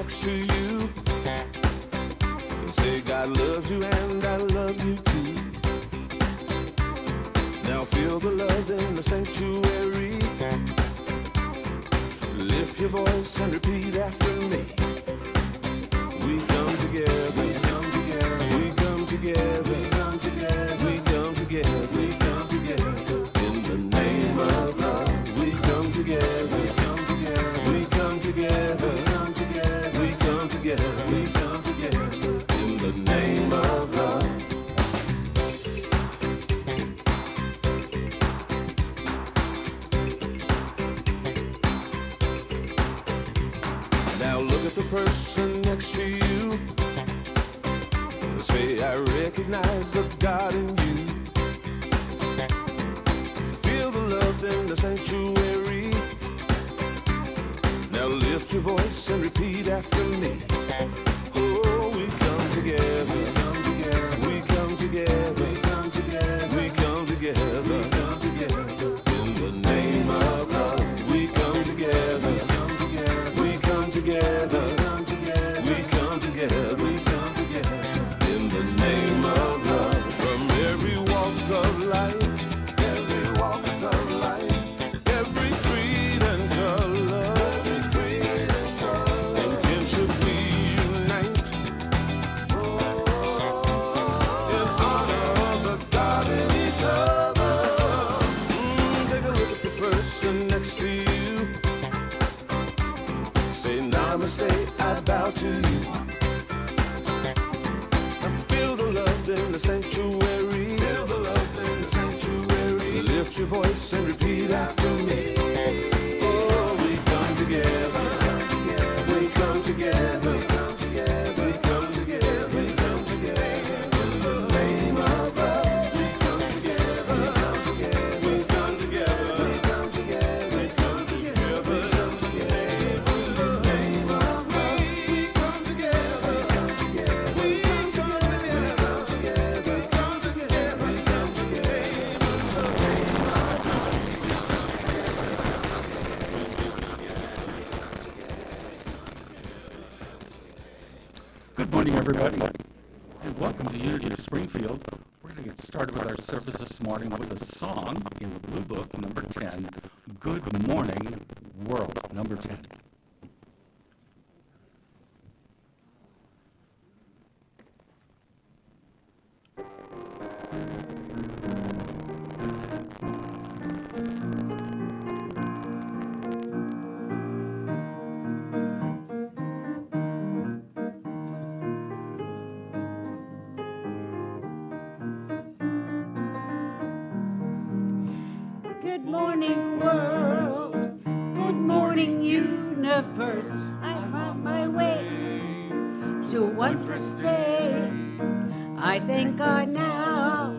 next to you. They say God loves you and I love you too. Now feel the love in the sanctuary. Lift your voice and repeat after me. We come together, we come together, we come together, we come together, we come together, we come together. In the name of love, we come together, we come together, we come together, we come together, we come together, we come together. In the name of love. Now look at the person next to you. Say, I recognize the God in you. Feel the love in the sanctuary. Now lift your voice and repeat after me. Oh, we come together, we come together, we come together, we come together, we come together, we come together. In the name of love, we come together, we come together, we come together, we come together, we come together, we come together. In the name of love, from every walk of life, every walk of life, every creed and color, every creed and color, in kinship we unite. In honor of the God in each other. Take a look at the person next to you. Say namaste, I bow to you. Feel the love in the sanctuary. Feel the love in the sanctuary. Lift your voice and repeat after me. Oh, we come together. We come together. We come together. We come together. We come together. In the name of love. We come together. We come together. We come together. We come together. We come together. We come together. In the name of love. We come together. We come together. We come together. We come together. We come together. Good morning, everybody, and welcome to Unity of Springfield. We're going to get started with our service this morning with a song in the Blue Book, number 10, Good Morning World, number 10. Good morning, world. Good morning, universe. I'm on my way to a wondrous day. I thank God now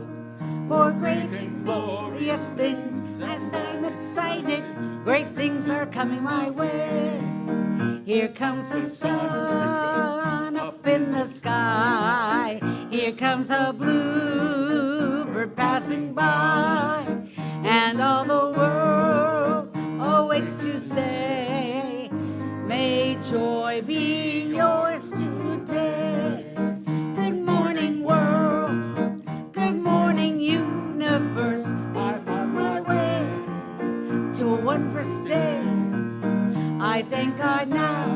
for great and glorious things, and I'm excited. Great things are coming my way. Here comes the sun up in the sky. Here comes a bluebird passing by. And all the world awakes to say, may joy be yours today. Good morning, world. Good morning, universe. I'm on my way to a wondrous day. I thank God now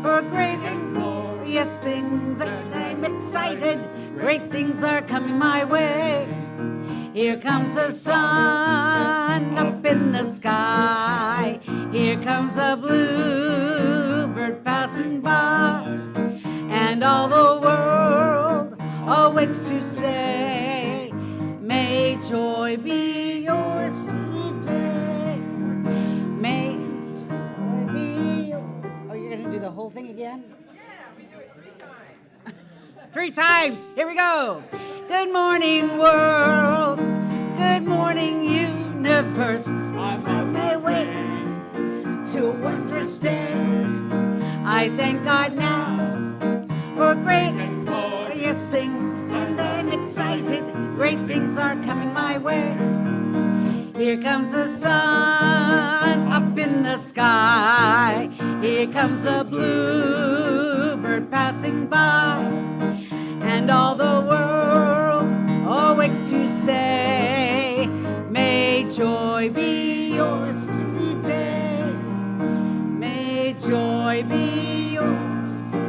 for great and glorious things, and I'm excited. Great things are coming my way. Here comes the sun up in the sky. Here comes a bluebird passing by. And all the world awakes to say, may joy be yours today. May joy be yours. Oh, you're going to do the whole thing again? Yeah, we do it 3 times. 3 times. Here we go. Good morning, world. Good morning, universe. I'm on my way to a wondrous day. I thank God now for great and glorious things, and I'm excited. Great things are coming my way. Here comes the sun up in the sky. Here comes a bluebird passing by. And all the world awakes to say, may joy be yours today. May joy be yours today.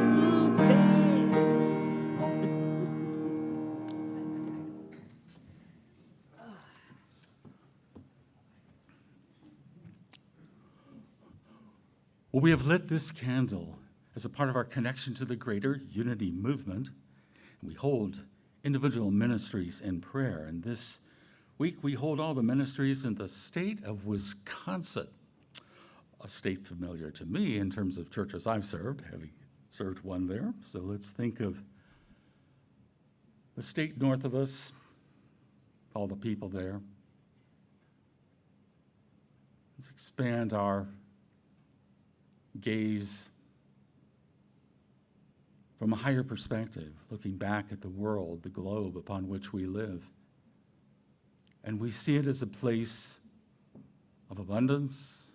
Well, we have lit this candle as a part of our connection to the greater unity movement. We hold individual ministries in prayer. And this week, we hold all the ministries in the state of Wisconsin, a state familiar to me in terms of churches I've served, having served one there. So let's think of the state north of us, all the people there. Let's expand our gaze from a higher perspective, looking back at the world, the globe upon which we live. And we see it as a place of abundance.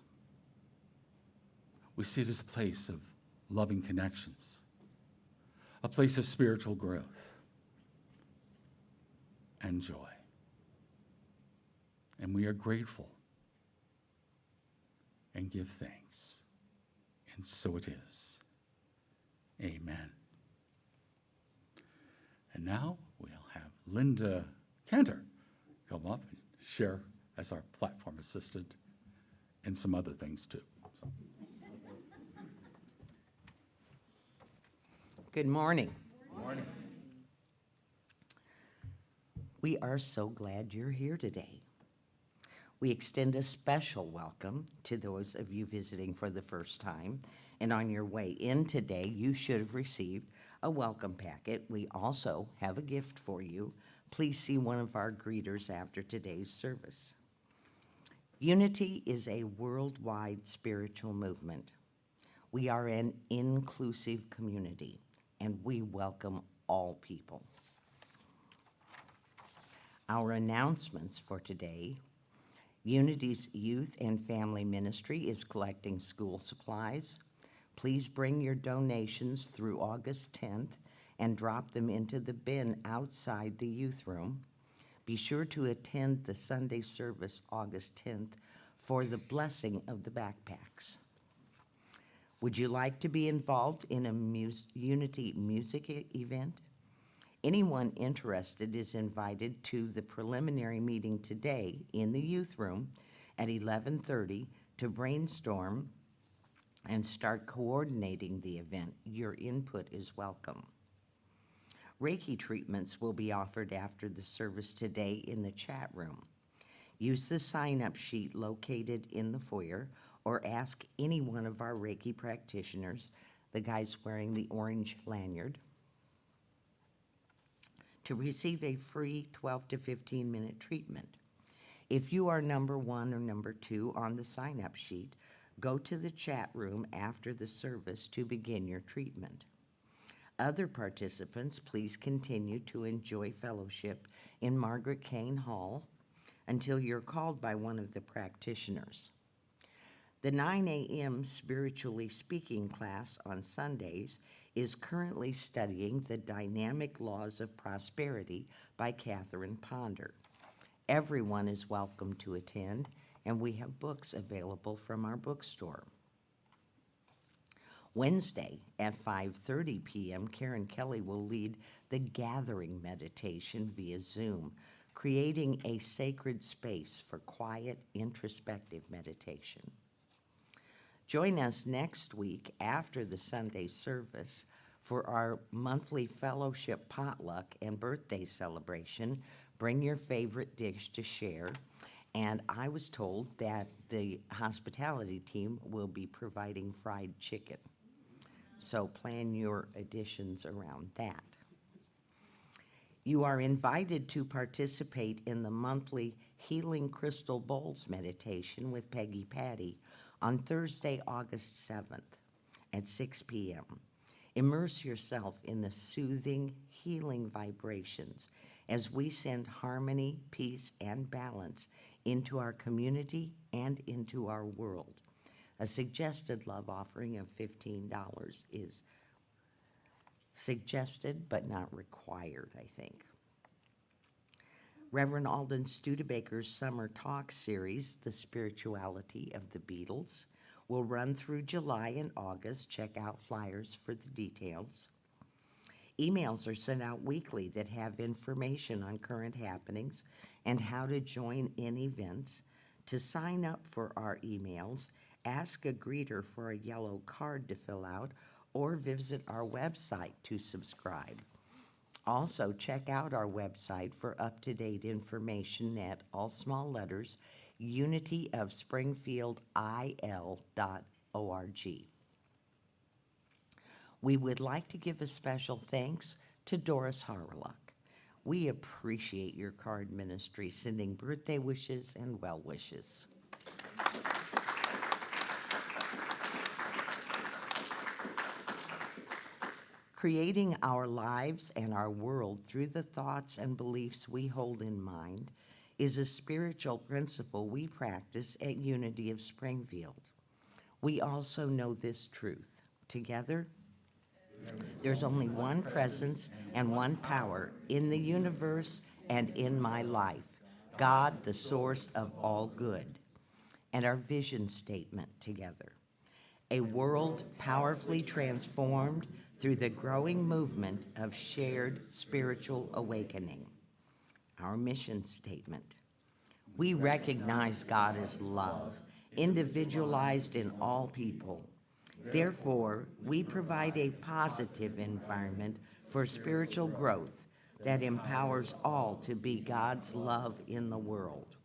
We see it as a place of loving connections, a place of spiritual growth and joy. And we are grateful and give thanks. And so it is. Amen. And now we'll have Linda Cantor come up and share as our platform assistant and some other things too. So. Good morning. Good morning. We are so glad you're here today. We extend a special welcome to those of you visiting for the first time. And on your way in today, you should have received a welcome packet. We also have a gift for you. Please see one of our greeters after today's service. Unity is a worldwide spiritual movement. We are an inclusive community, and we welcome all people. Our announcements for today: Unity's Youth and Family Ministry is collecting school supplies. Please bring your donations through August 10th and drop them into the bin outside the youth room. Be sure to attend the Sunday service August 10th for the blessing of the backpacks. Would you like to be involved in a Unity music event? Anyone interested is invited to the preliminary meeting today in the youth room at 11:30 to brainstorm and start coordinating the event. Your input is welcome. Reiki treatments will be offered after the service today in the chat room. Use the sign-up sheet located in the foyer or ask any one of our Reiki practitioners, the guys wearing the orange lanyard, to receive a free 12 to 15 minute treatment. If you are number 1 or number 2 on the sign-up sheet, go to the chat room after the service to begin your treatment. Other participants, please continue to enjoy fellowship in Margaret Kane Hall until you're called by one of the practitioners. The 9 a.m. Spiritually Speaking class on Sundays is currently studying The Dynamic Laws of Prosperity by Catherine Ponder. Everyone is welcome to attend, and we have books available from our bookstore. Wednesday at 5:30 p.m., Karen Kelly will lead the Gathering Meditation via Zoom, creating a sacred space for quiet, introspective meditation. Join us next week after the Sunday service for our monthly fellowship potluck and birthday celebration. Bring your favorite dish to share. And I was told that the hospitality team will be providing fried chicken. So plan your additions around that. You are invited to participate in the monthly Healing Crystal Bowls meditation with Peggy Patty on Thursday, August 7th at 6 p.m. Immerse yourself in the soothing, healing vibrations as we send harmony, peace, and balance into our community and into our world. A suggested love offering of $15 is suggested but not required, I think. Reverend Alden Studebaker's summer talk series, The Spirituality of the Beatles, will run through July and August. Check out flyers for the details. Emails are sent out weekly that have information on current happenings and how to join in events. To sign up for our emails, ask a greeter for a yellow card to fill out or visit our website to subscribe. Also, check out our website for up-to-date information at all small letters, unityofspringfieldil.org. We would like to give a special thanks to Doris Harlock. We appreciate your card ministry, sending birthday wishes and well wishes. Creating our lives and our world through the thoughts and beliefs we hold in mind is a spiritual principle we practice at Unity of Springfield. We also know this truth. Together, there's only one presence and one power in the universe and in my life, God, the source of all good. And our vision statement together. A world powerfully transformed through the growing movement of shared spiritual awakening. Our mission statement. We recognize God as love, individualized in all people. Therefore, we provide a positive environment for spiritual growth that empowers all to be God's love in the world.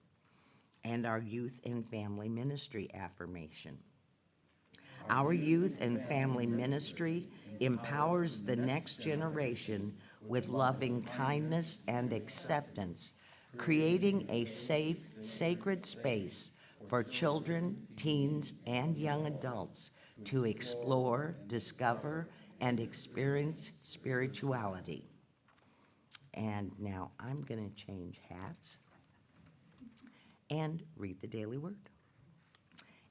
And our youth and family ministry affirmation. Our youth and family ministry empowers the next generation with loving kindness and acceptance, creating a safe, sacred space for children, teens, and young adults to explore, discover, and experience spirituality. And now I'm going to change hats and read the daily word.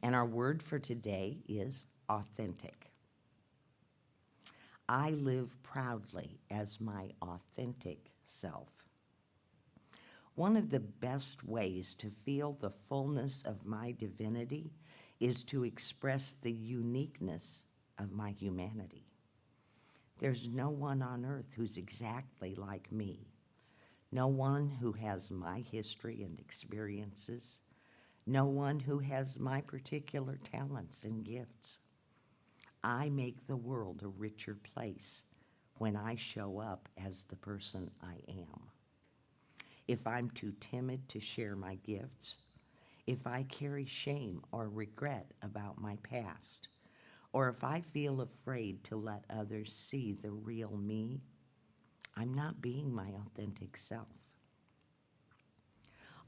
And our word for today is authentic. I live proudly as my authentic self. One of the best ways to feel the fullness of my divinity is to express the uniqueness of my humanity. There's no one on earth who's exactly like me. No one who has my history and experiences. No one who has my particular talents and gifts. I make the world a richer place when I show up as the person I am. If I'm too timid to share my gifts, if I carry shame or regret about my past, or if I feel afraid to let others see the real me, I'm not being my authentic self.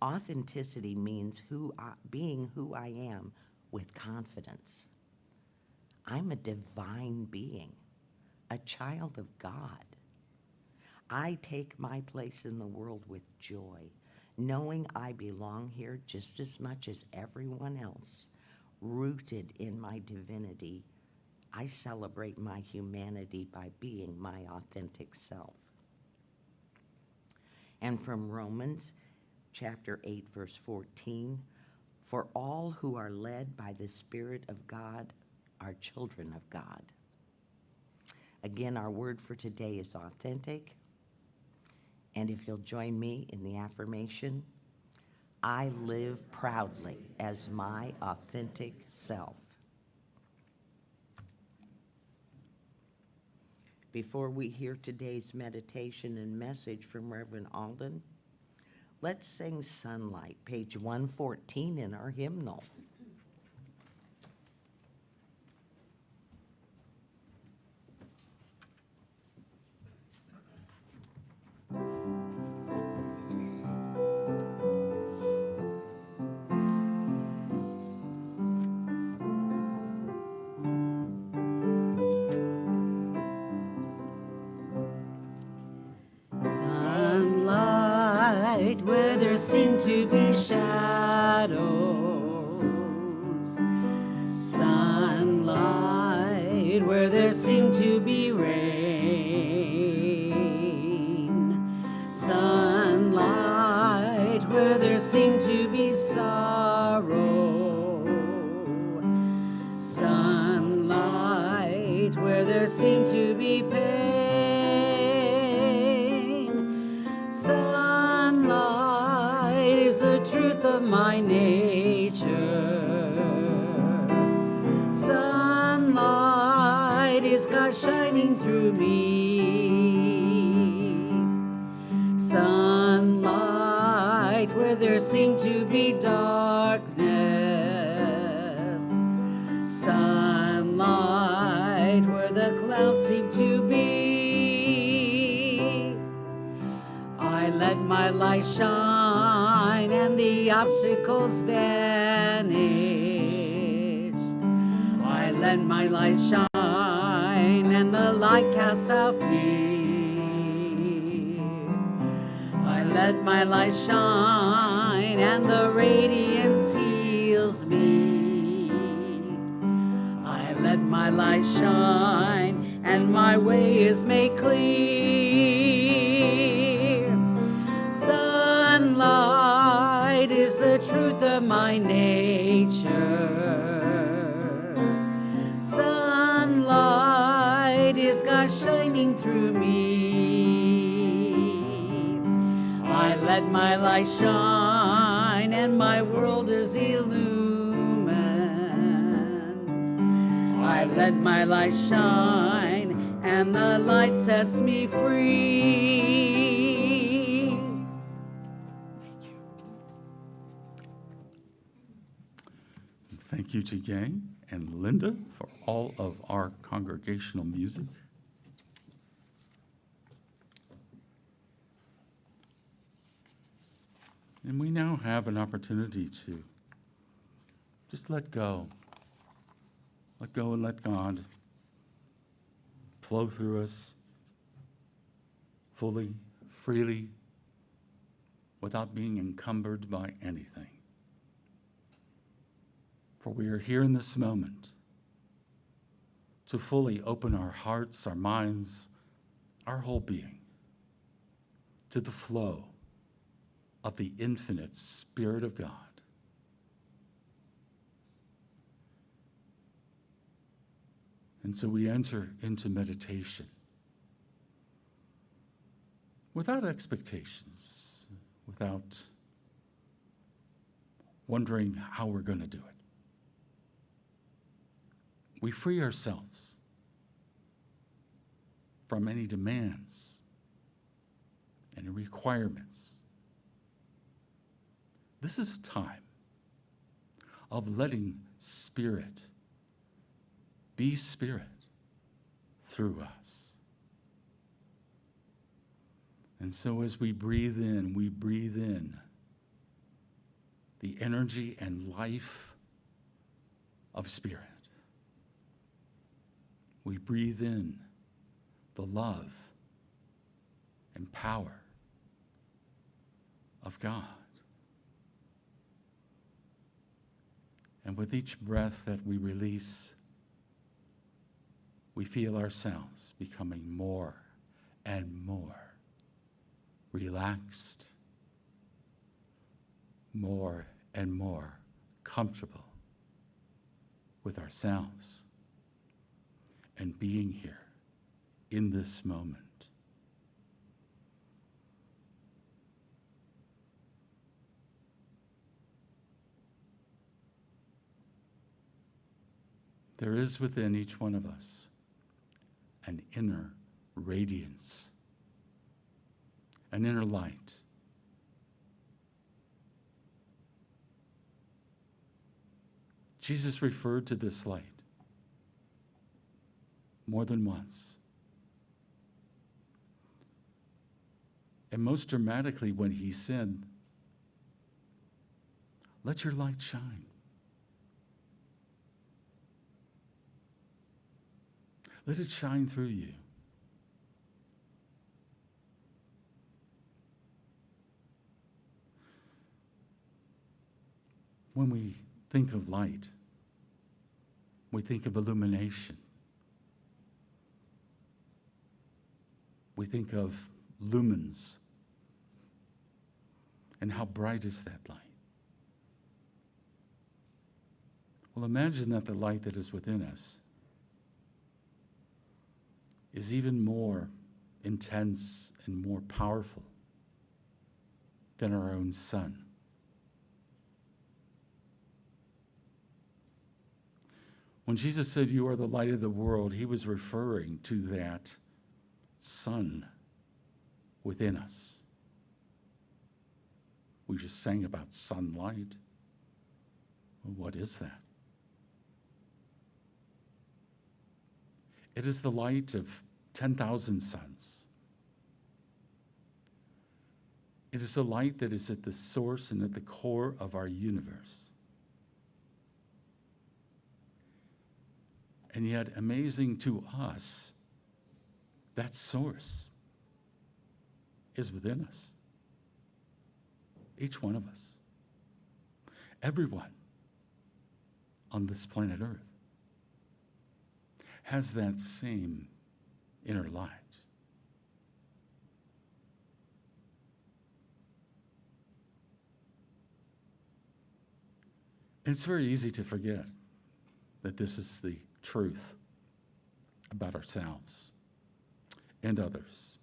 Authenticity means being who I am with confidence. I'm a divine being, a child of God. I take my place in the world with joy, knowing I belong here just as much as everyone else. Rooted in my divinity, I celebrate my humanity by being my authentic self. And from Romans chapter 8, verse 14, for all who are led by the Spirit of God are children of God. Again, our word for today is authentic. And if you'll join me in the affirmation, I live proudly as my authentic self. Before we hear today's meditation and message from Reverend Alden, let's sing Sunlight, page 114 in our hymnal. Sunlight Sunlight where there seem to be shadows. Sunlight where there seem to be rain. Sunlight where there seem to be sorrow. Sunlight where there seem to be pain. Sunlight is the truth of my nature. Sunlight is God shining through me. Sunlight where there seem to be darkness. Sunlight where the clouds seem to be. I let my light shine and the obstacles vanish. I let my light shine and the light casts out fear. I let my light shine and the radiance heals me. I let my light shine and my way is made clear. Sunlight is the truth of my nature. Sunlight is God shining through me. I let my light shine and my world is illumined. I let my light shine and the light sets me free. Thank you. Thank you to Yang and Linda for all of our congregational music. And we now have an opportunity to just let go. Let go and let God flow through us fully, freely, without being encumbered by anything. For we are here in this moment to fully open our hearts, our minds, our whole being to the flow of the infinite Spirit of God. And so we enter into meditation without expectations, without wondering how we're going to do it. We free ourselves from any demands, any requirements. This is a time of letting Spirit be Spirit through us. And so as we breathe in the energy and life of Spirit. We breathe in the love and power of God. And with each breath that we release, we feel ourselves becoming more and more relaxed, more and more comfortable with ourselves and being here in this moment. There is within each one of us an inner radiance, an inner light. Jesus referred to this light more than once. And most dramatically when he said, "Let your light shine." Let it shine through you. When we think of light, we think of illumination. We think of lumens. And how bright is that light? Well, imagine that the light that is within us is even more intense and more powerful than our own sun. When Jesus said, "You are the light of the world," he was referring to that sun within us. We just sang about sunlight. Well, what is that? It is the light of 10,000 suns. It is the light that is at the source and at the core of our universe. And yet, amazing to us, that source is within us. Each one of us. Everyone on this planet Earth has that same inner light. And it's very easy to forget that this is the truth about ourselves and others.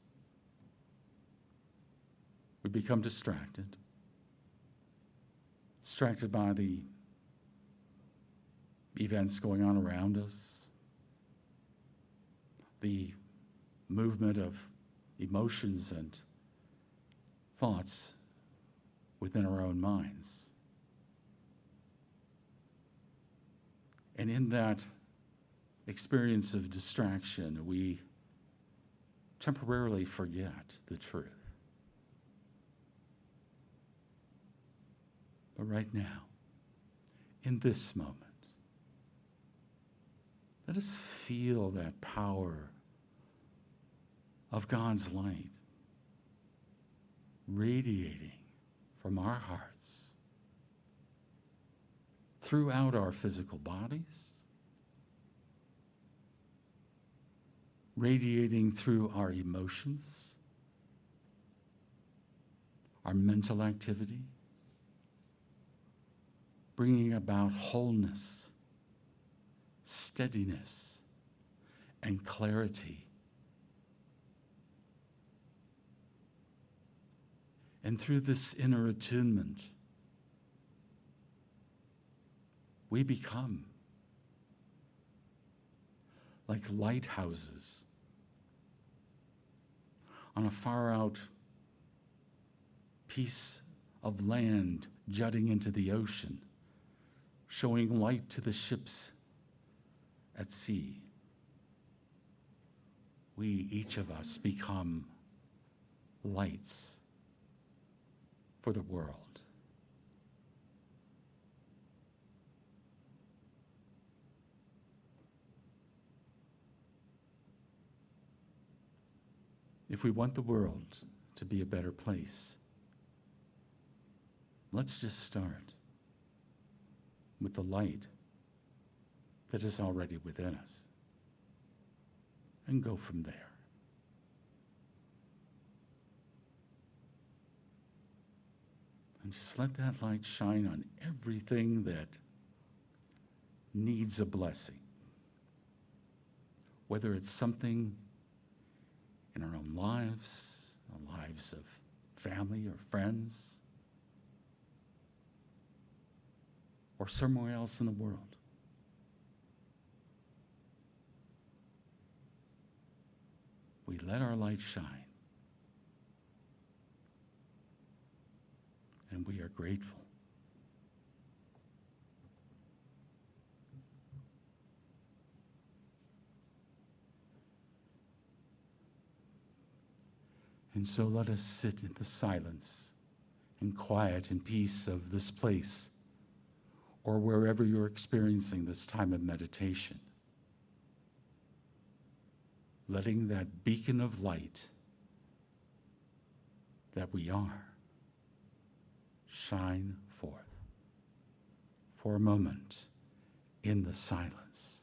We become distracted by the events going on around us, the movement of emotions and thoughts within our own minds. And in that experience of distraction, we temporarily forget the truth. But right now, in this moment, let us feel that power of God's light radiating from our hearts throughout our physical bodies, radiating through our emotions, our mental activity, bringing about wholeness, steadiness, and clarity. And through this inner attunement, we become like lighthouses on a far out piece of land jutting into the ocean, showing light to the ships at sea. We, each of us, become lights for the world. If we want the world to be a better place, let's just start with the light that is already within us and go from there. And just let that light shine on everything that needs a blessing, whether it's something in our own lives, the lives of family or friends, or somewhere else in the world. We let our light shine, and we are grateful. And so let us sit in the silence and quiet and peace of this place, or wherever you're experiencing this time of meditation, letting that beacon of light that we are shine forth. for a moment in the silence.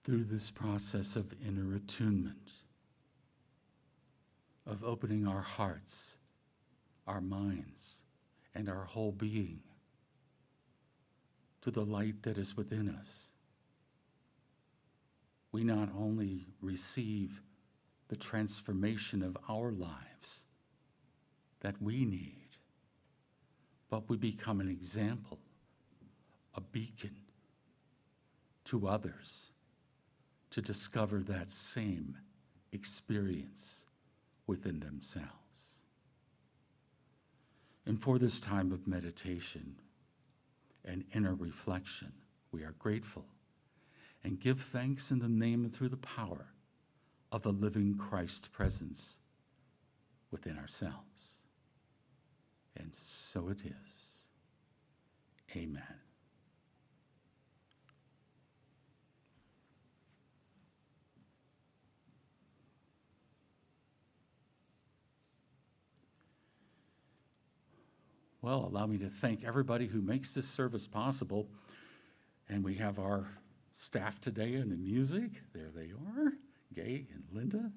Through this process of inner attunement, of opening our hearts, our minds, and our whole being to the light that is within us, we not only receive the transformation of our lives that we need, but we become an example, a beacon to others to discover that same experience within themselves. And for this time of meditation and inner reflection, we are grateful and give thanks in the name and through the power of the living Christ presence within ourselves. And so it is. Amen. Well, allow me to thank everybody who makes this service possible. And we have our staff today in the music. There they are, Gay and Linda.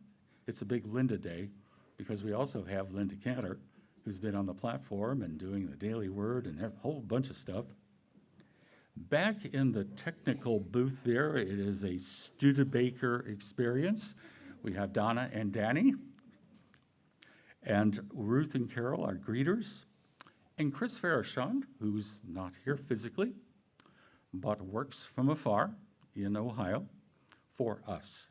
It's a big Linda day because we also have Linda Cantor, who's been on the platform and doing the daily word and a whole bunch of stuff. Back in the technical booth there, it is a Studebaker experience. We have Donna and Danny, and Ruth and Carol are greeters. And Chris Farashon, who's not here physically, but works from afar in Ohio for us,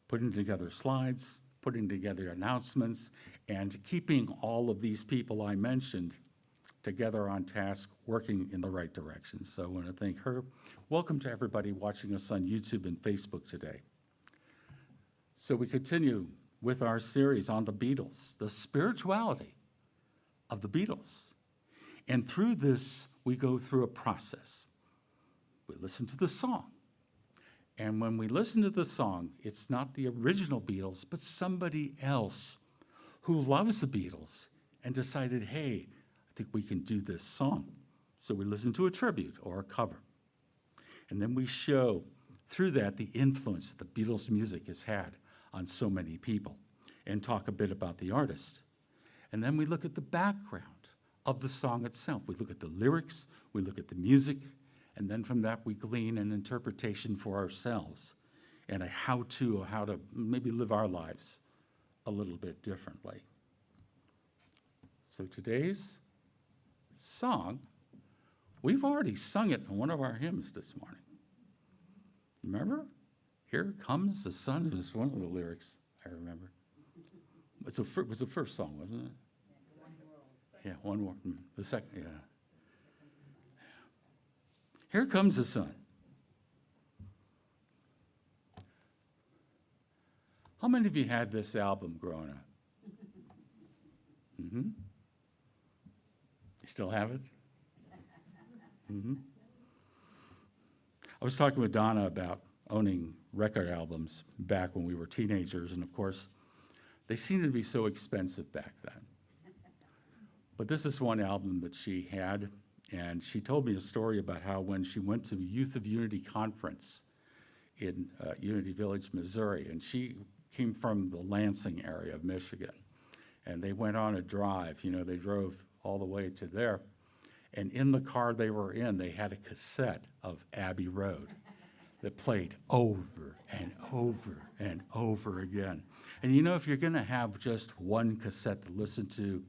putting together slides, putting together announcements, and keeping all of these people I mentioned together on task, working in the right direction. So I want to thank her. Welcome to everybody watching us on YouTube and Facebook today. So we continue with our series on the Beatles, the spirituality of the Beatles. And through this, we go through a process. We listen to the song. And when we listen to the song, it's not the original Beatles, but somebody else who loves the Beatles and decided, hey, I think we can do this song. So we listen to a tribute or a cover. And then we show through that the influence the Beatles music has had on so many people and talk a bit about the artist. And then we look at the background of the song itself. We look at the lyrics, we look at the music, and then from that we glean an interpretation for ourselves and a how-to of how to maybe live our lives a little bit differently. So today's song, we've already sung it in one of our hymns this morning. Remember? Here Comes the Sun. It was one of the lyrics I remember. It was the first song, wasn't it? Yeah, one more. The second, yeah. Here Comes the Sun. How many of you had this album growing up? Mm-hmm. You still have it? Mm-hmm. I was talking with Donna about owning record albums back when we were teenagers, and of course, they seemed to be so expensive back then. But this is one album that she had, and she told me a story about how when she went to the Youth of Unity conference in Unity Village, Missouri, and she came from the Lansing area of Michigan, and they went on a drive. You know, they drove all the way to there, and in the car they were in, they had a cassette of Abbey Road that played over and over and over again. And you know, if you're going to have just one cassette to listen to,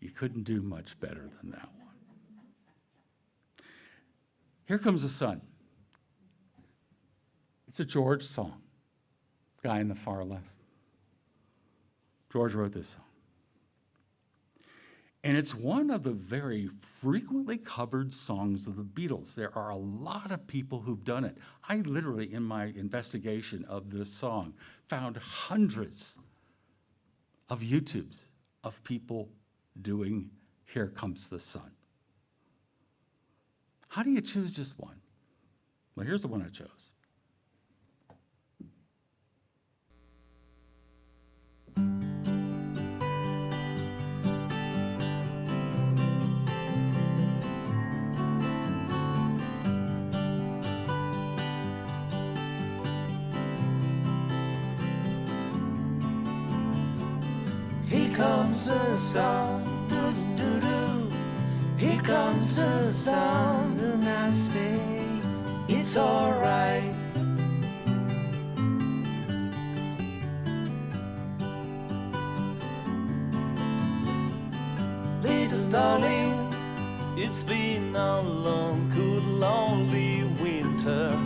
you couldn't do much better than that one. Here Comes the Sun. It's a George song. Guy in the far left. George wrote this song. And it's one of the very frequently covered songs of the Beatles. There are a lot of people who've done it. I literally, in my investigation of this song, found hundreds of YouTubes of people doing Here Comes the Sun. How do you choose just one? Well, here's the one I chose. Here comes the sun, do do do do. Here comes the sun, and I say it's alright. Little darling, it's been a long, good, lonely winter.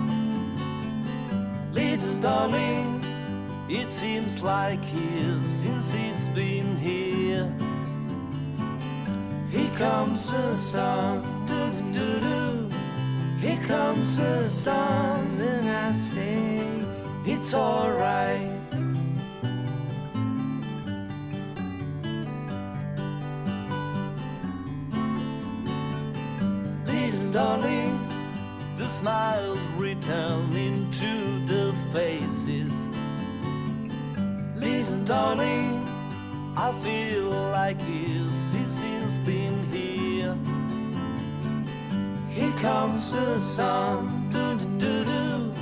Little darling, it seems like years since it's been here. Here comes the sun, do do do do. Here comes the sun, and I say it's alright. Little darling, the smile returning to the faces. Little darling, I feel like years since it's been here. Here comes the sun, do do do do.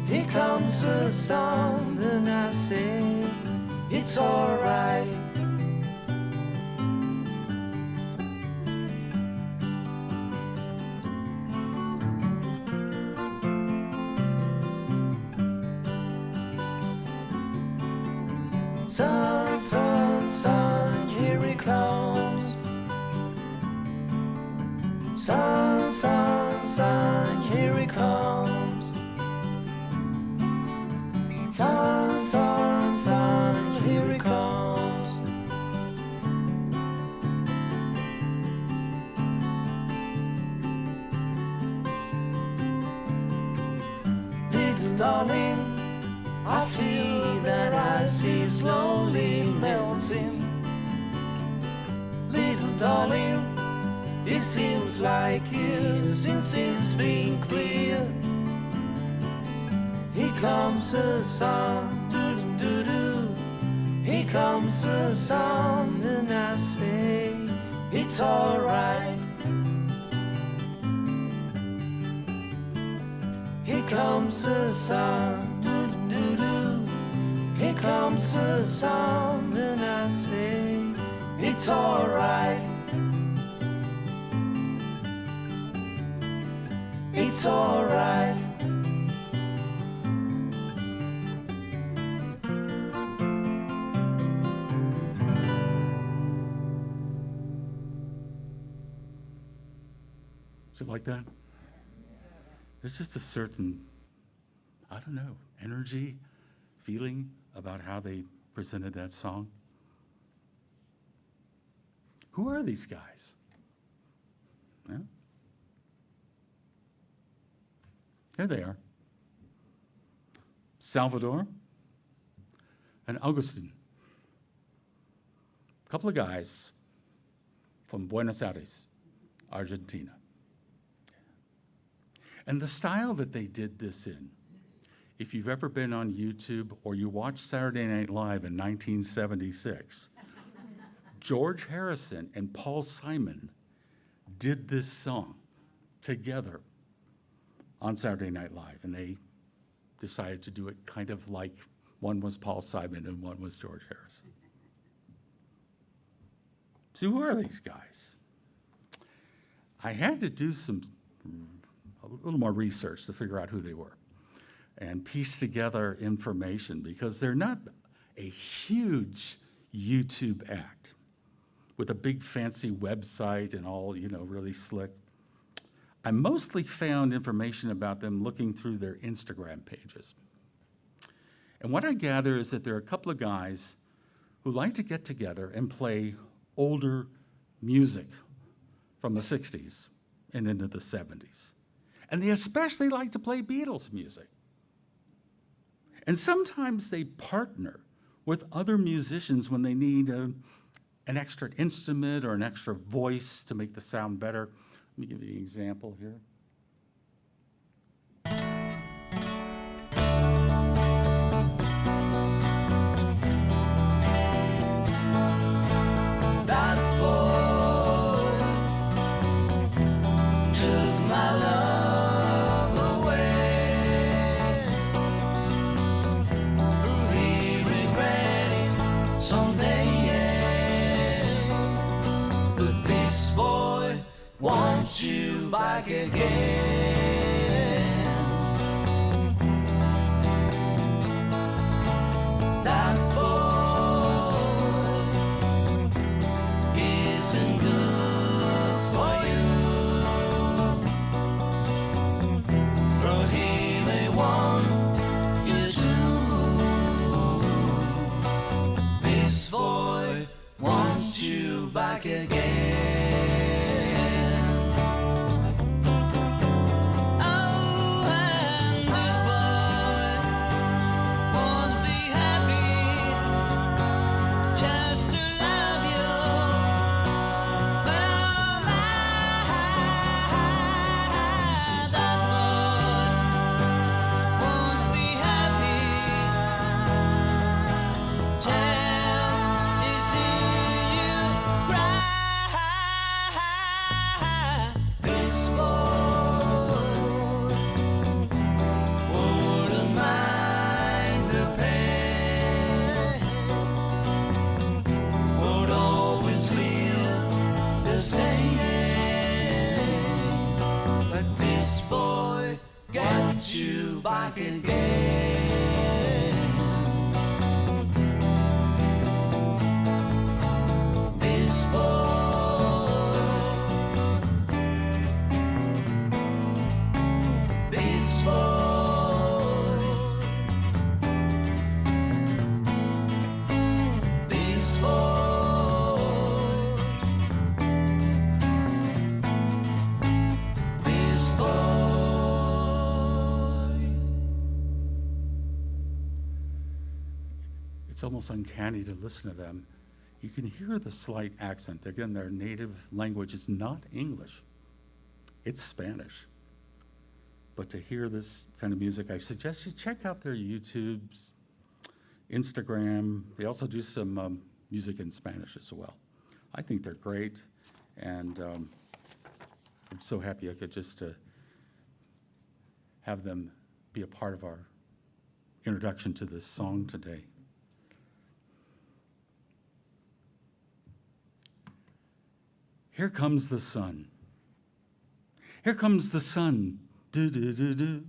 Here comes the sun, and I say it's alright. Sun, sun, sun, here it comes. Sun, sun, sun, here it comes. Sun, sun, sun, here it comes. Little darling, I feel that ice is slowly melting. Little darling, it seems like years since it's been clear. Here comes the sun, do do do do. Here comes the sun, and I say it's alright. Here comes the sun, do do do do. Here comes the sun, and I say it's alright. It's alright. Is it like that? There's just a certain, I don't know, energy, feeling about how they presented that song. Who are these guys? Yeah. Here they are. Salvador and Augustin. A couple of guys from Buenos Aires, Argentina. And the style that they did this in, if you've ever been on YouTube or you watched Saturday Night Live in 1976, George Harrison and Paul Simon did this song together on Saturday Night Live, and they decided to do it kind of like one was Paul Simon and one was George Harrison. So who are these guys? I had to do a little more research to figure out who they were and piece together information, because they're not a huge YouTube act with a big fancy website and all, really slick. I mostly found information about them looking through their Instagram pages. And what I gather is that there are a couple of guys who like to get together and play older music from the 60s and into the 70s. And they especially like to play Beatles music. And sometimes they partner with other musicians when they need an extra instrument or an extra voice to make the sound better. Let me give you an example here. That boy took my love away. He regretted someday, but this boy wants you back again. That boy isn't good for you, or he may want you to. This boy wants you back again. Oh, and this boy won't be happy just to love you, but oh my, that boy won't be happy till he sees you cry. This boy wouldn't mind the pain, would always feel the same, but this boy got you back again. This boy, this boy, this boy, this boy. It's almost uncanny to listen to them. You can hear the slight accent. Again, their native language is not English. It's Spanish. But to hear this kind of music, I suggest you check out their YouTubes, Instagram. They also do some music in Spanish as well. I think they're great, and I'm so happy I could just have them be a part of our introduction to this song today. Here comes the sun. Here comes the sun. Do, do, do, do.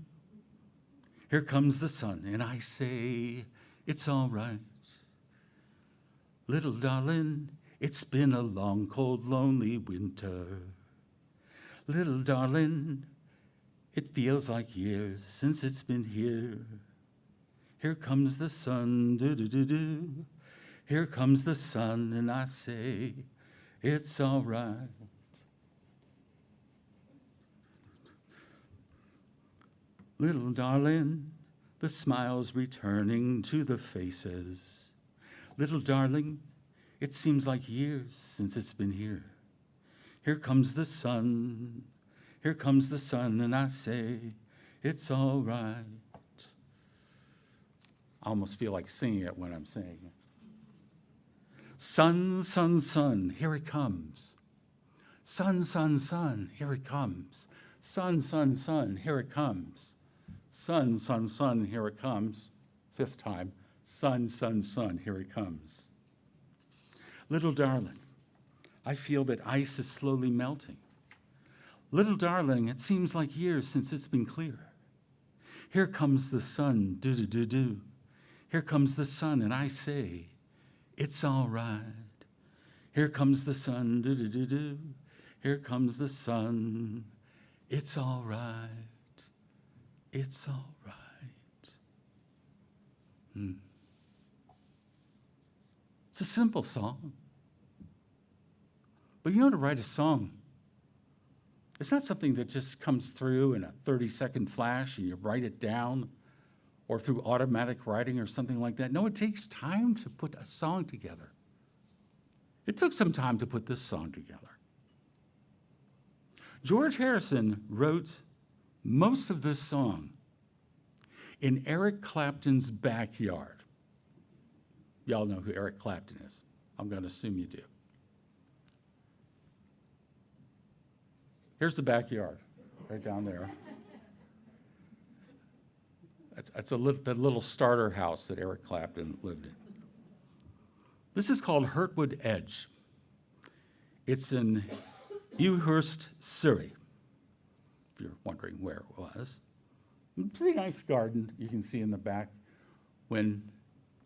Here comes the sun, and I say, it's all right. Little darling, it's been a long, cold, lonely winter. Little darling, it feels like years since it's been here. Here comes the sun, do, do, do, do. Here comes the sun, and I say, It's all right. Little darling, the smile's returning to the faces. Little darling, it seems like years since it's been here. Here comes the sun, and I say, it's all right. I almost feel like singing it when I'm saying it. Sun, sun, sun, here it comes. Sun, sun, sun, here it comes. Sun, sun, sun, here it comes. Sun, sun, sun, here it comes. Fifth time. Sun, sun, sun, here it comes. Little darling, I feel that ice is slowly melting. Little darling, it seems like years since it's been clear. Here comes the sun, do-do-do-do. Here comes the sun, and I say, it's all right. Here comes the sun, do-do-do-do. Here comes the sun. It's all right. It's all right. It's a simple song. But you know, to write a song, it's not something that just comes through in a 30-second flash and you write it down, or through automatic writing or something like that. No, it takes time to put a song together. It took some time to put this song together. George Harrison wrote most of this song in Eric Clapton's backyard. Y'all know who Eric Clapton is. I'm going to assume you do. Here's the backyard, right down there. That's that little starter house that Eric Clapton lived in. This is called Hurtwood Edge. It's in Ewhurst, Surrey, if you're wondering where it was. Pretty nice garden you can see in the back. When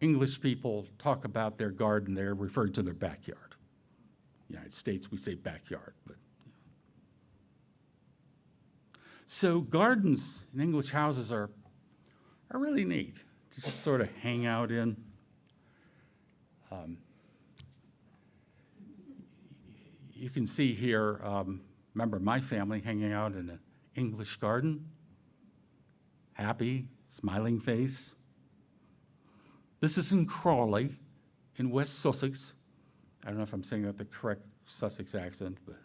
English people talk about their garden, they're referring to their backyard. United States, we say backyard, but so gardens in English houses are really neat to just sort of hang out in. You can see here, remember my family hanging out in an English garden. Happy, smiling face. This is in Crawley, in West Sussex. I don't know if I'm saying that the correct Sussex accent, but.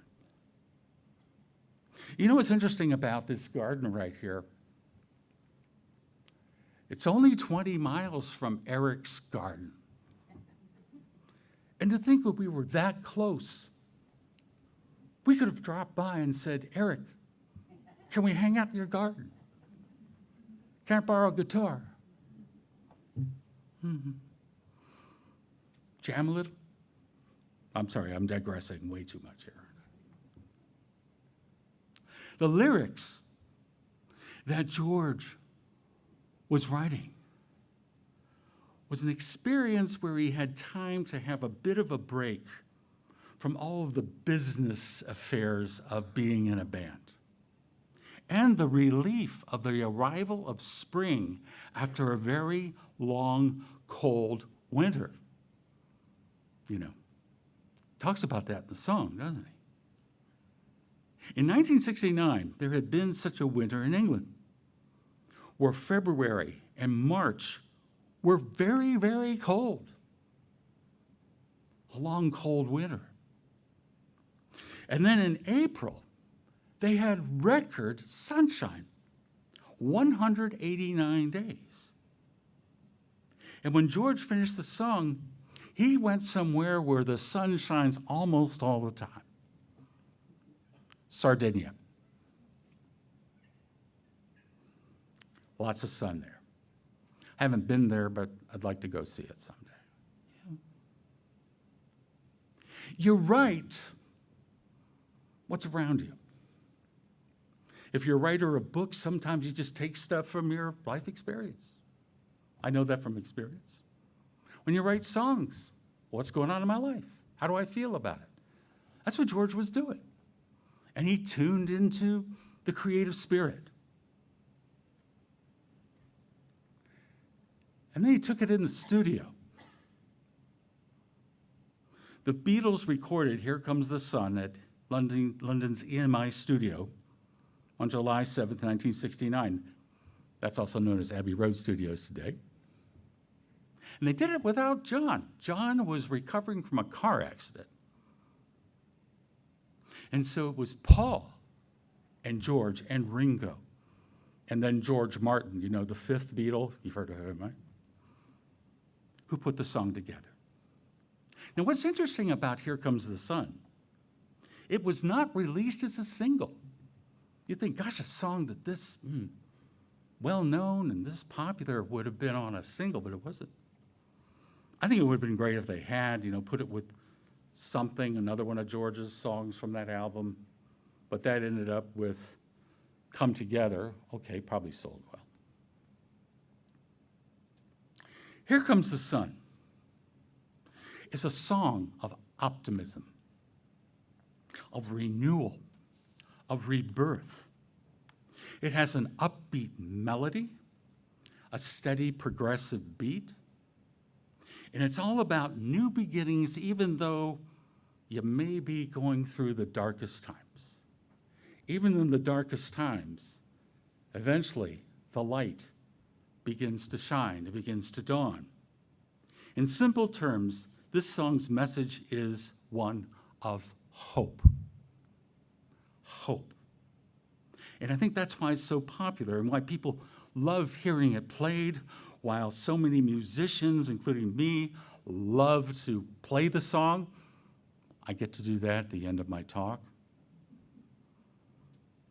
You know what's interesting about this garden right here? It's only 20 miles from Eric's garden. And to think that we were that close, we could have dropped by and said, Eric, can we hang out in your garden? Can I borrow a guitar? Jam a little? I'm sorry, I'm digressing way too much here. The lyrics that George was writing was an experience where he had time to have a bit of a break from all of the business affairs of being in a band, and the relief of the arrival of spring after a very long, cold winter. You know, talks about that in the song, doesn't he? In 1969, there had been such a winter in England, where February and March were very, very cold. A long, cold winter. And then in April, they had record sunshine, 189 days. And when George finished the song, he went somewhere where the sun shines almost all the time. Sardinia. Lots of sun there. I haven't been there, but I'd like to go see it someday. Yeah. You write what's around you. If you're a writer of books, sometimes you just take stuff from your life experience. I know that from experience. When you write songs, what's going on in my life? How do I feel about it? That's what George was doing. And he tuned into the creative spirit. And then he took it in the studio. The Beatles recorded Here Comes the Sun at London's EMI studio on July 7th, 1969. That's also known as Abbey Road Studios today. And they did it without John. John was recovering from a car accident. And so it was Paul and George and Ringo, and then George Martin, you know, the fifth Beatle, you've heard of him, right? Who put the song together. Now, what's interesting about Here Comes the Sun, it was not released as a single. You think, gosh, a song that this well-known and this popular would have been on a single, but it wasn't. I think it would have been great if they had, you know, put it with Something, another one of George's songs from that album, but that ended up with Come Together. Okay, probably sold well. Here Comes the Sun is a song of optimism, of renewal, of rebirth. It has an upbeat melody, a steady progressive beat, and it's all about new beginnings, even though you may be going through the darkest times. Even in the darkest times, eventually the light begins to shine, it begins to dawn. In simple terms, this song's message is one of hope. Hope. And I think that's why it's so popular and why people love hearing it played, while so many musicians, including me, love to play the song. I get to do that at the end of my talk.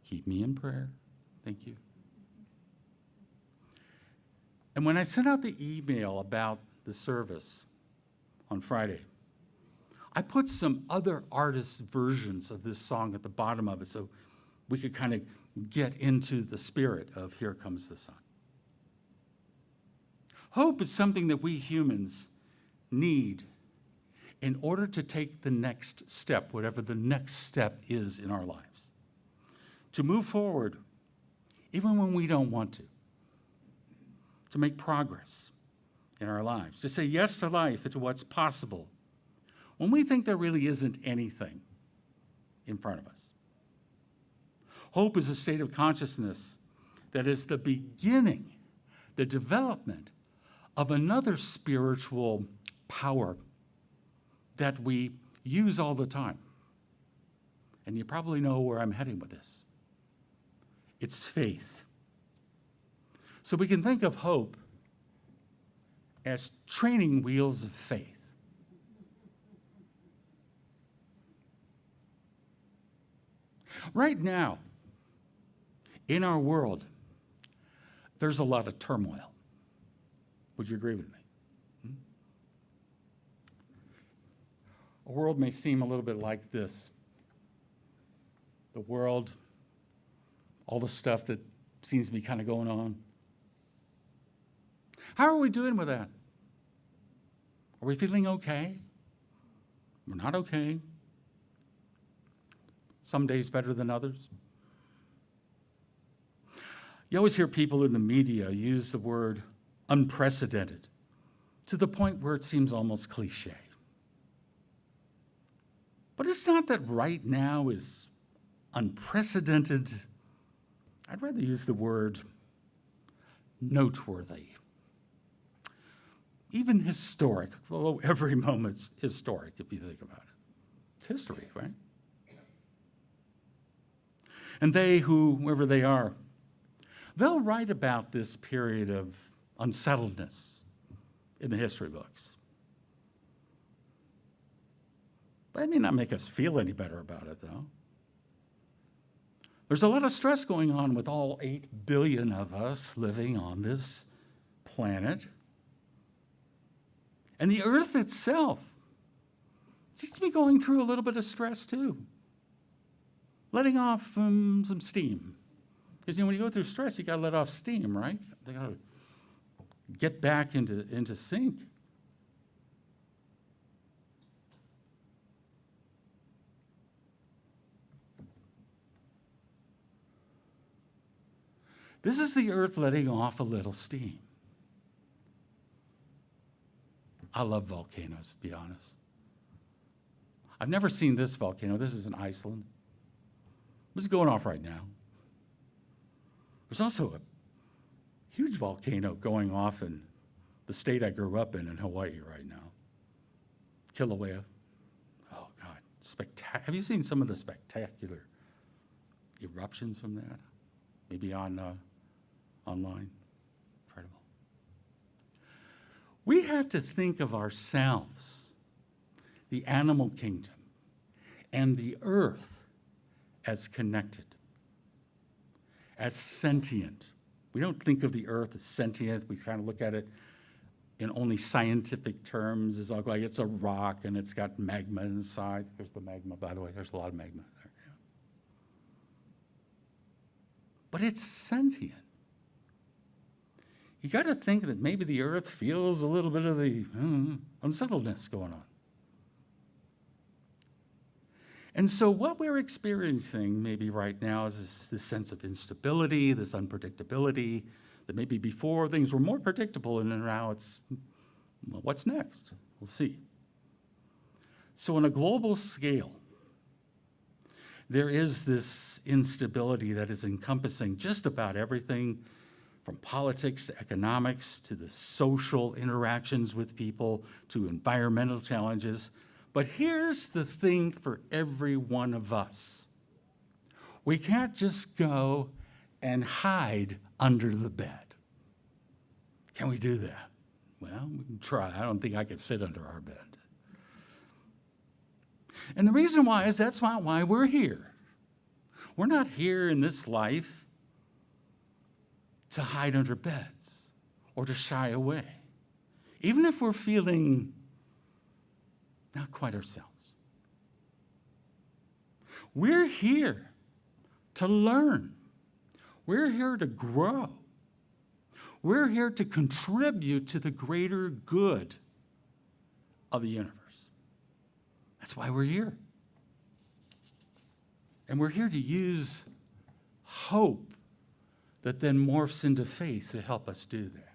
Keep me in prayer. Thank you. And when I sent out the email about the service on Friday, I put some other artists' versions of this song at the bottom of it so we could kind of get into the spirit of Here Comes the Sun. Hope is something that we humans need in order to take the next step, whatever the next step is in our lives. To move forward, even when we don't want to. To make progress in our lives. To say yes to life and to what's possible when we think there really isn't anything in front of us. Hope is a state of consciousness that is the beginning, the development of another spiritual power that we use all the time. And you probably know where I'm heading with this. It's faith. So we can think of hope as training wheels of faith. Right now, in our world, there's a lot of turmoil. Would you agree with me? A world may seem a little bit like this. The world, all the stuff that seems to be kind of going on. How are we doing with that? Are we feeling okay? We're not okay. Some days better than others. You always hear people in the media use the word unprecedented to the point where it seems almost cliche. But it's not that right now is unprecedented. I'd rather use the word noteworthy. Even historic, although every moment's historic if you think about it. It's history, right? And they, whoever they are, they'll write about this period of unsettledness in the history books. But that may not make us feel any better about it, though. There's a lot of stress going on with all 8 billion of us living on this planet. And the earth itself seems to be going through a little bit of stress, too. Letting off some steam. Because when you go through stress, you got to let off steam, right? They got to get back into sync. This is the earth letting off a little steam. I love volcanoes, to be honest. I've never seen this volcano. This is in Iceland. This is going off right now. There's also a huge volcano going off in the state I grew up in Hawaii right now. Kilauea. Oh, God. Have you seen some of the spectacular eruptions from that? Maybe on online? Incredible. We have to think of ourselves, the animal kingdom, and the earth as connected, as sentient. We don't think of the earth as sentient. We kind of look at it in only scientific terms. It's like it's a rock and it's got magma inside. Here's the magma, by the way. There's a lot of magma there. Yeah. But it's sentient. You got to think that maybe the earth feels a little bit of the unsettledness going on. And so what we're experiencing maybe right now is this sense of instability, this unpredictability, that maybe before things were more predictable and now it's, well, what's next? We'll see. So on a global scale, there is this instability that is encompassing just about everything from politics to economics to the social interactions with people to environmental challenges. But here's the thing for every one of us. We can't just go and hide under the bed. Can we do that? Well, we can try. I don't think I could fit under our bed. And the reason why is that's not why we're here. We're not here in this life to hide under beds or to shy away, even if we're feeling not quite ourselves. We're here to learn. We're here to grow. We're here to contribute to the greater good of the universe. That's why we're here. And we're here to use hope that then morphs into faith to help us do that.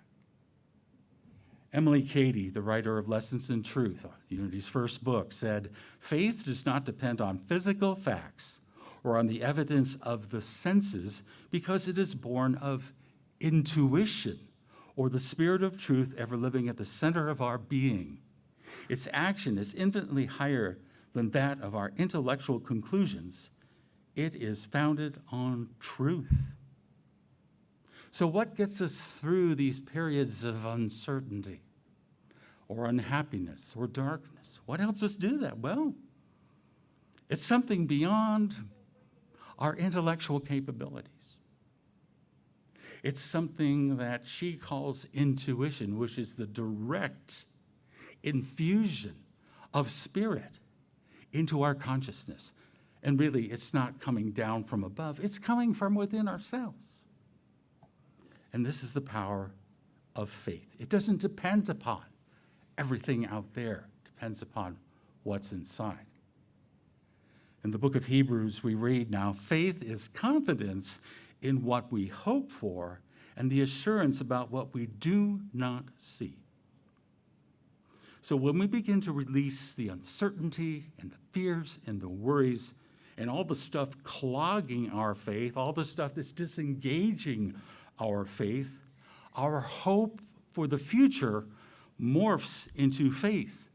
Emily Cady, the writer of Lessons in Truth, Unity's first book, said, "Faith does not depend on physical facts or on the evidence of the senses because it is born of intuition or the spirit of truth ever living at the center of our being. Its action is infinitely higher than that of our intellectual conclusions. It is founded on truth." So what gets us through these periods of uncertainty or unhappiness or darkness? What helps us do that? Well, it's something beyond our intellectual capabilities. It's something that she calls intuition, which is the direct infusion of spirit into our consciousness. And really, it's not coming down from above. It's coming from within ourselves. And this is the power of faith. It doesn't depend upon everything out there. It depends upon what's inside. In the book of Hebrews, we read now, faith is confidence in what we hope for and the assurance about what we do not see. So when we begin to release the uncertainty and the fears and the worries and all the stuff clogging our faith, all the stuff that's disengaging our faith, our hope for the future morphs into faith,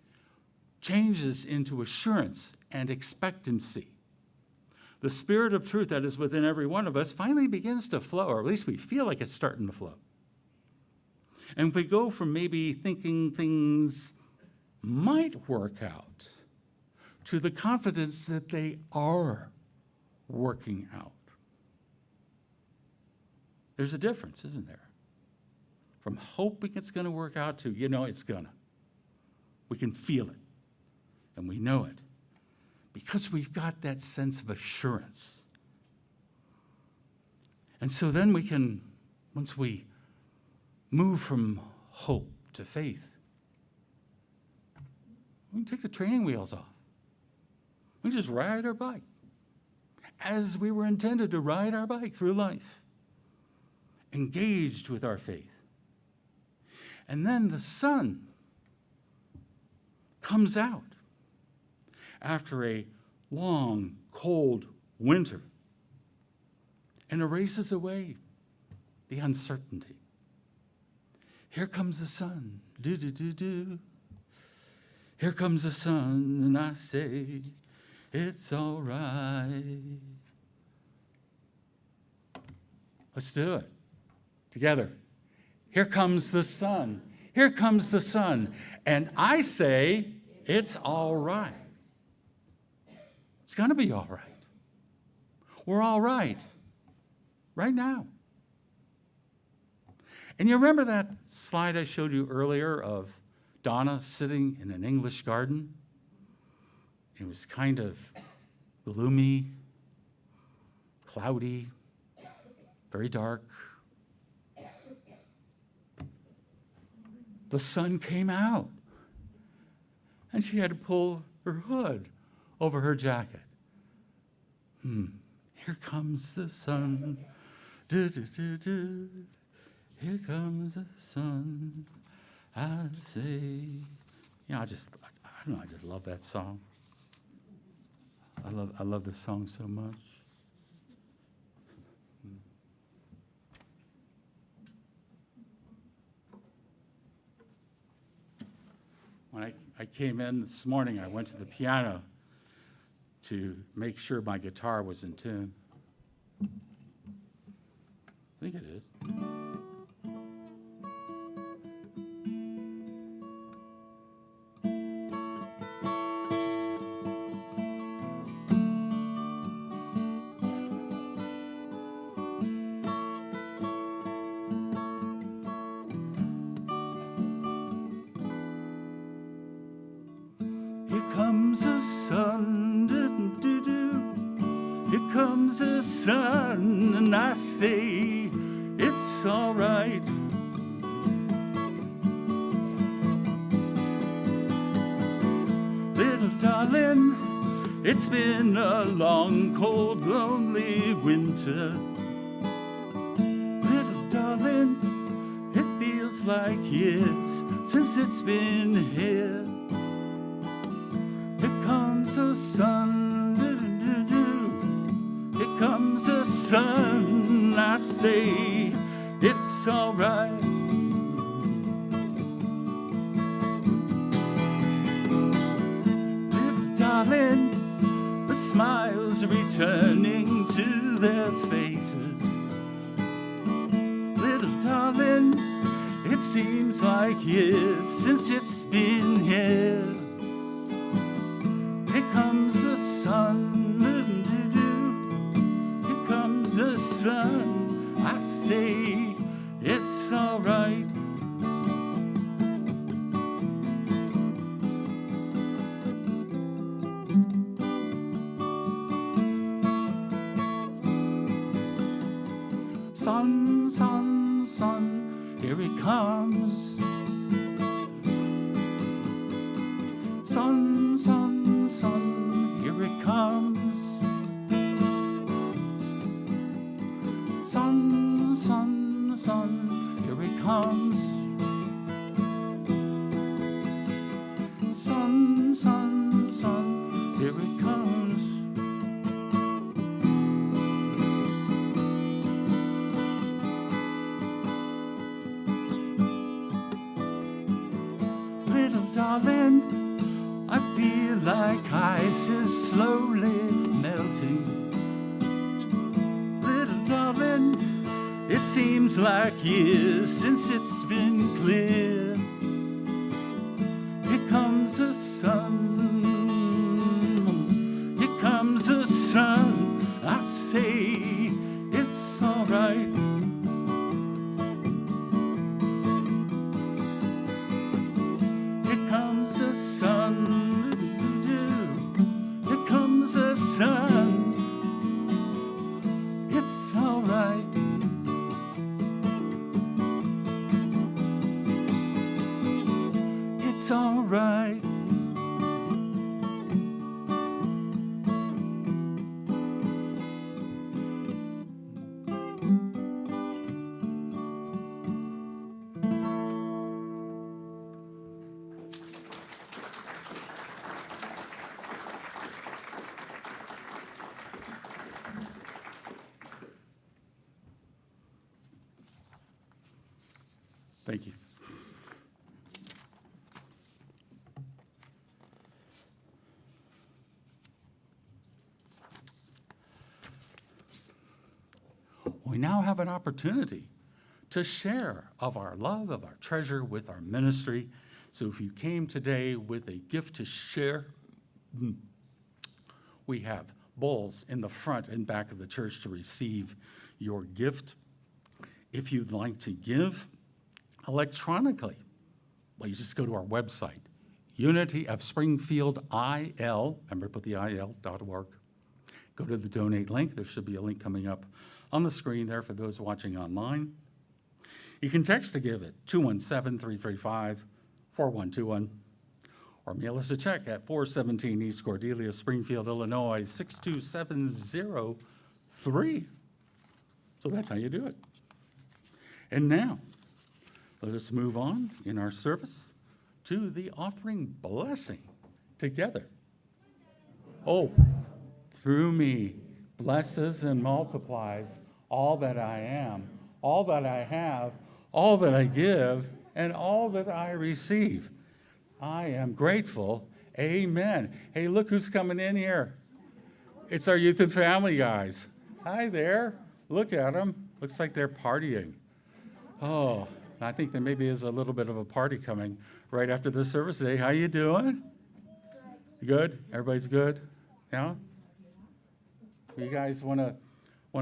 changes into assurance and expectancy. The spirit of truth that is within every one of us finally begins to flow, or at least we feel like it's starting to flow. And if we go from maybe thinking things might work out to the confidence that they are working out. There's a difference, isn't there? From hoping it's going to work out to, it's going to. We can feel it, and we know it, because we've got that sense of assurance. And so then we can, once we move from hope to faith, we can take the training wheels off. We just ride our bike as we were intended to ride our bike through life, engaged with our faith. And then the sun comes out, after a long, cold winter and erases away the uncertainty. Here comes the sun, do-do-do-do. Here comes the sun, and I say, it's all right. Let's do it together. Here comes the sun. Here comes the sun. And I say, it's all right. It's going to be all right. We're all right. Right now. And you remember that slide I showed you earlier of Donna sitting in an English garden? It was kind of gloomy, cloudy, very dark. The sun came out, and she had to pull her hood over her jacket. Here comes the sun. Do-do-do-do. Here comes the sun. I say, I just love that song. I love this song so much. When I came in this morning, I went to the piano to make sure my guitar was in tune. I think it is. Here comes the sun, do-do-do-do. Here comes the sun, and I say, it's all right. Little darling, it's been a long, cold, lonely winter. Little darling, it feels like years since it's been here. Here comes the sun, do-do-do-do. Here comes the sun, I say, it's all right. Little darling, the smiles are returning to their faces. Little darling, it seems like years since it's been here. Here comes the sun, here comes the sun, I say, it's all right. Sun, sun, sun, here he comes. Sun, sun, sun, here it comes. Sun, sun, sun, here it comes. Sun, sun, sun, here it comes. Little darling, I feel like ice is slowly melting. Little darling, it seems like years since it's been clear. Here comes the sun, here comes the sun, I say, it's all right. Here comes the sun, here comes the sun, it's all right. It's all right. Thank you. We now have an opportunity to share of our love, of our treasure with our ministry. So if you came today with a gift to share, we have bowls in the front and back of the church to receive your gift. If you'd like to give electronically, well, you just go to our website, Unity of Springfield IL, remember, put the IL.org. Go to the donate link. There should be a link coming up on the screen there for those watching online. You can text to give it 217-335-4121, or mail us a check at 417 East Cordelia, Springfield, Illinois, 62703. So that's how you do it. And now, let us move on in our service to the offering blessing together. Oh, through me blesses and multiplies all that I am, all that I have, all that I give, and all that I receive. I am grateful. Amen. Hey, look who's coming in here. It's our youth and family guys. Hi there. Look at them. Looks like they're partying. Oh, I think there maybe is a little bit of a party coming right after the service today. How you doing? Good? Everybody's good? Yeah? You guys want to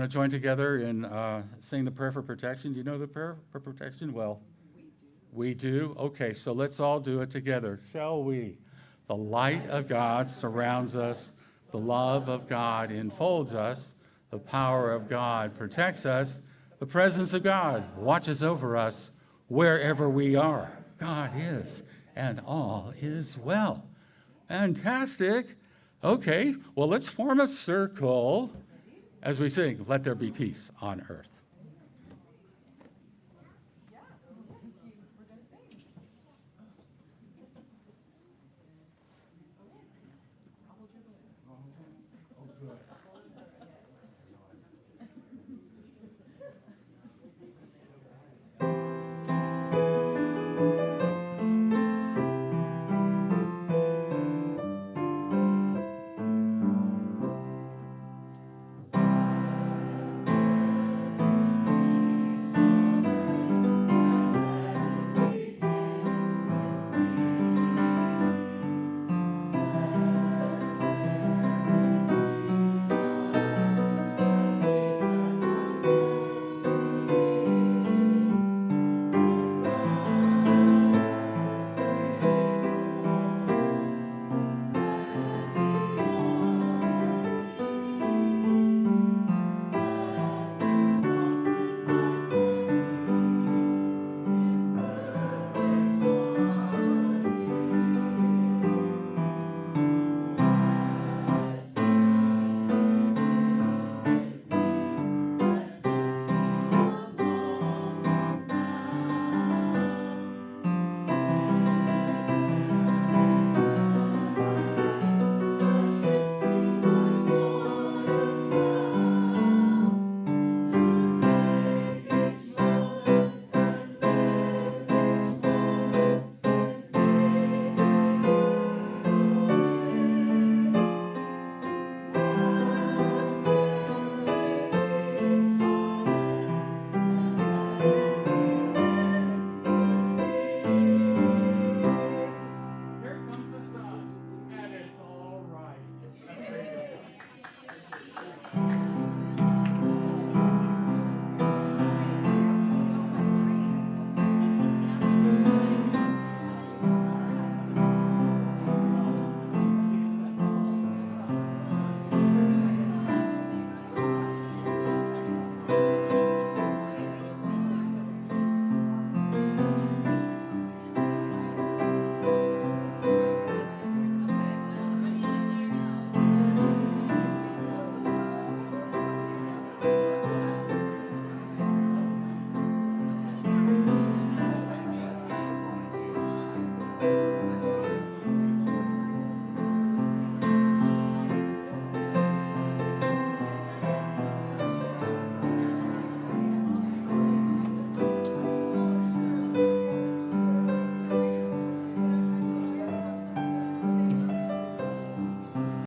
join together in saying the prayer for protection? Do you know the prayer for protection? Well, we do. Okay, so let's all do it together, shall we? The light of God surrounds us. The love of God enfolds us. The power of God protects us. The presence of God watches over us wherever we are. God is, and all is well. Fantastic. Okay, well, let's form a circle as we sing, "Let there be peace on earth."